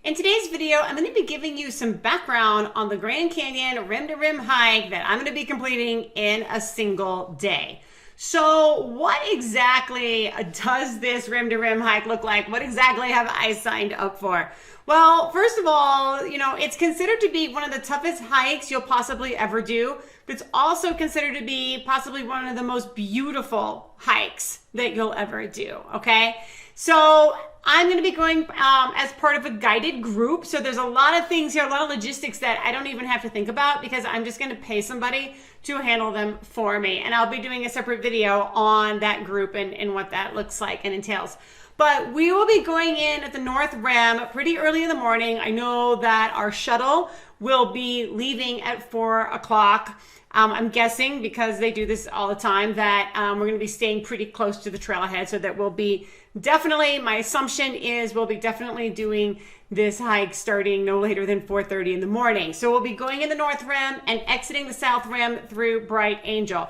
In today's video, I'm going to be giving you some background on the Grand Canyon rim to rim hike that I'm going to be completing in a single day. So what exactly does this rim to rim hike look like? What exactly have I signed up for? Well, first of all, it's considered to be one of the toughest hikes you'll possibly ever do, but it's also considered to be possibly one of the most beautiful hikes that you'll ever do, okay? So I'm going to be going as part of a guided group. So there's a lot of things here, a lot of logistics that I don't even have to think about because I'm just going to pay somebody to handle them for me. And I'll be doing a separate video on that group and what that looks like and entails. But we will be going in at the North Rim pretty early in the morning. I know that our shuttle will be leaving at 4 o'clock. I'm guessing because they do this all the time that we're going to be staying pretty close to the trailhead, so that we'll be definitely, my assumption is we'll be definitely doing this hike starting no later than 4:30 in the morning. So we'll be going in the North Rim and exiting the South Rim through Bright Angel.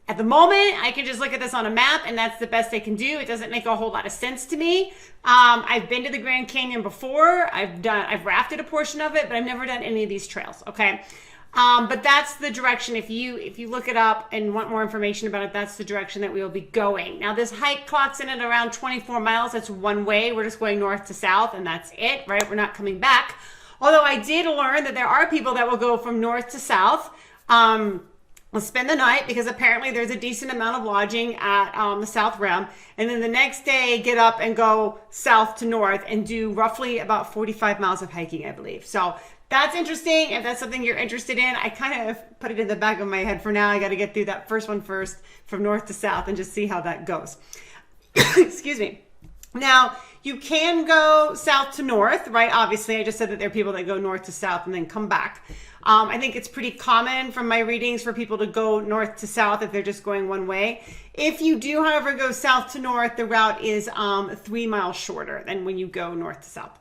At the moment, I can just look at this on a map and that's the best I can do. It doesn't make a whole lot of sense to me. I've been to the Grand Canyon before. I've rafted a portion of it, but I've never done any of these trails, okay? But that's the direction. If you look it up and want more information about it, that's the direction that we will be going. Now this hike clocks in at around 24 miles. That's one way. We're just going north to south and that's it, right? We're not coming back. Although I did learn that there are people that will go from north to south. We'll spend the night because apparently there's a decent amount of lodging at the South Rim. And then the next day get up and go south to north and do roughly about 45 miles of hiking, I believe. So that's interesting. If that's something you're interested in, I kind of put it in the back of my head for now. I got to get through that first one first from north to south and just see how that goes. Excuse me. Now, you can go south to north, right? Obviously, I just said that there are people that go north to south and then come back. I think it's pretty common from my readings for people to go north to south if they're just going one way. If you do, however, go south to north, the route is 3 miles shorter than when you go north to south.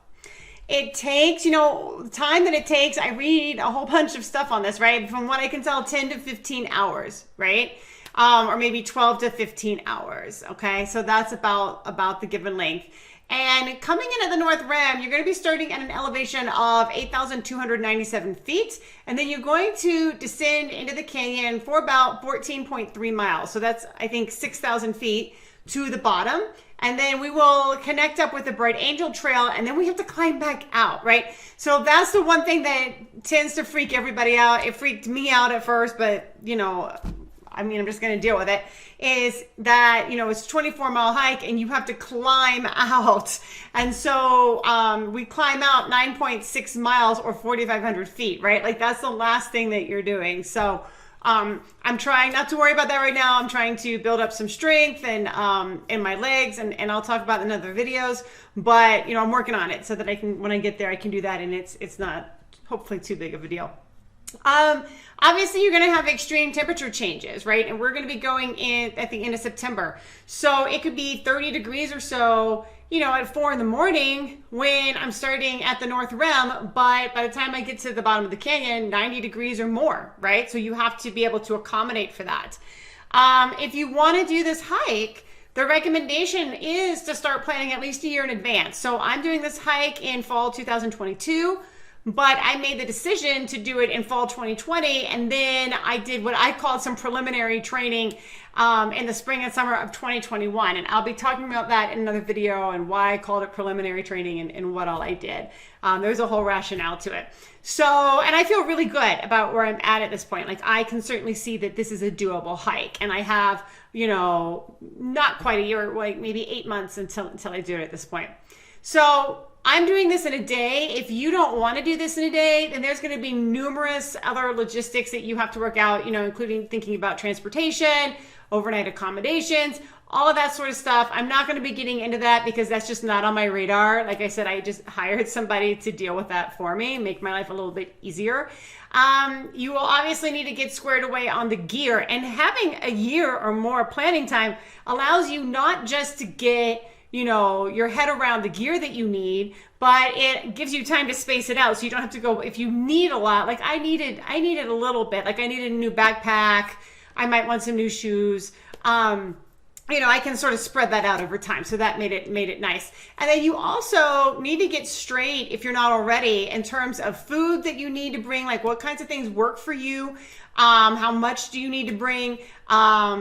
It takes, the time that it takes, I read a whole bunch of stuff on this, right? From what I can tell, 10 to 15 hours, right? Or maybe 12 to 15 hours, okay? So that's about the given length. And coming in at the North Rim, you're going to be starting at an elevation of 8,297 feet. And then you're going to descend into the canyon for about 14.3 miles. So that's, I think, 6,000 feet to the bottom. And then we will connect up with the Bright Angel Trail, and then we have to climb back out, right? So that's the one thing that tends to freak everybody out. It freaked me out at first, but, I'm just going to deal with it, is that, it's a 24-mile hike and you have to climb out. And so we climb out 9.6 miles or 4,500 feet, right? Like that's the last thing that you're doing. So I'm trying not to worry about that right now. I'm trying to build up some strength and in my legs, and I'll talk about it in other videos. But I'm working on it so that I can, when I get there, I can do that, and it's not hopefully too big of a deal. Obviously, you're going to have extreme temperature changes, right? And we're going to be going in at the end of September, so it could be 30 degrees or so, at 4 in the morning when I'm starting at the North Rim, but by the time I get to the bottom of the canyon, 90 degrees or more, right? So you have to be able to accommodate for that. If you want to do this hike, the recommendation is to start planning at least a year in advance. So I'm doing this hike in fall 2022, but I made the decision to do it in fall 2020, and then I did what I called some preliminary training in the spring and summer of 2021. And I'll be talking about that in another video and why I called it preliminary training and what all I did. There's a whole rationale to it. So, and I feel really good about where I'm at this point. Like I can certainly see that this is a doable hike, and I have, not quite a year, like maybe 8 months until I do it at this point. So I'm doing this in a day. If you don't want to do this in a day, then there's going to be numerous other logistics that you have to work out, including thinking about transportation, overnight accommodations, all of that sort of stuff. I'm not going to be getting into that because that's just not on my radar. Like I said, I just hired somebody to deal with that for me, make my life a little bit easier. You will obviously need to get squared away on the gear, and having a year or more planning time allows you not just to get your head around the gear that you need, but it gives you time to space it out. So you don't have to go, if you need a lot, like I needed a little bit, like I needed a new backpack. I might want some new shoes. I can sort of spread that out over time. So that made it nice. And then you also need to get straight, if you're not already, in terms of food that you need to bring, like what kinds of things work for you. How much do you need to bring?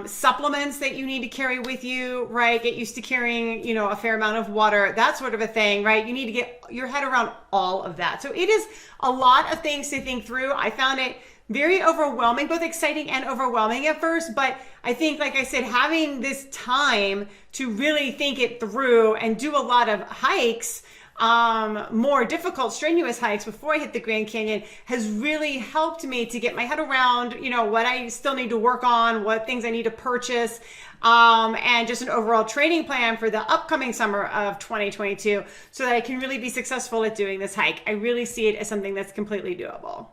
Supplements that you need to carry with you, right? Get used to carrying, a fair amount of water, that sort of a thing, right? You need to get your head around all of that. So it is a lot of things to think through. I found it very overwhelming, both exciting and overwhelming at first. But I think, like I said, having this time to really think it through and do a lot of hikes, more difficult, strenuous hikes before I hit the Grand Canyon has really helped me to get my head around, what I still need to work on, what things I need to purchase, and just an overall training plan for the upcoming summer of 2022 so that I can really be successful at doing this hike. I really see it as something that's completely doable.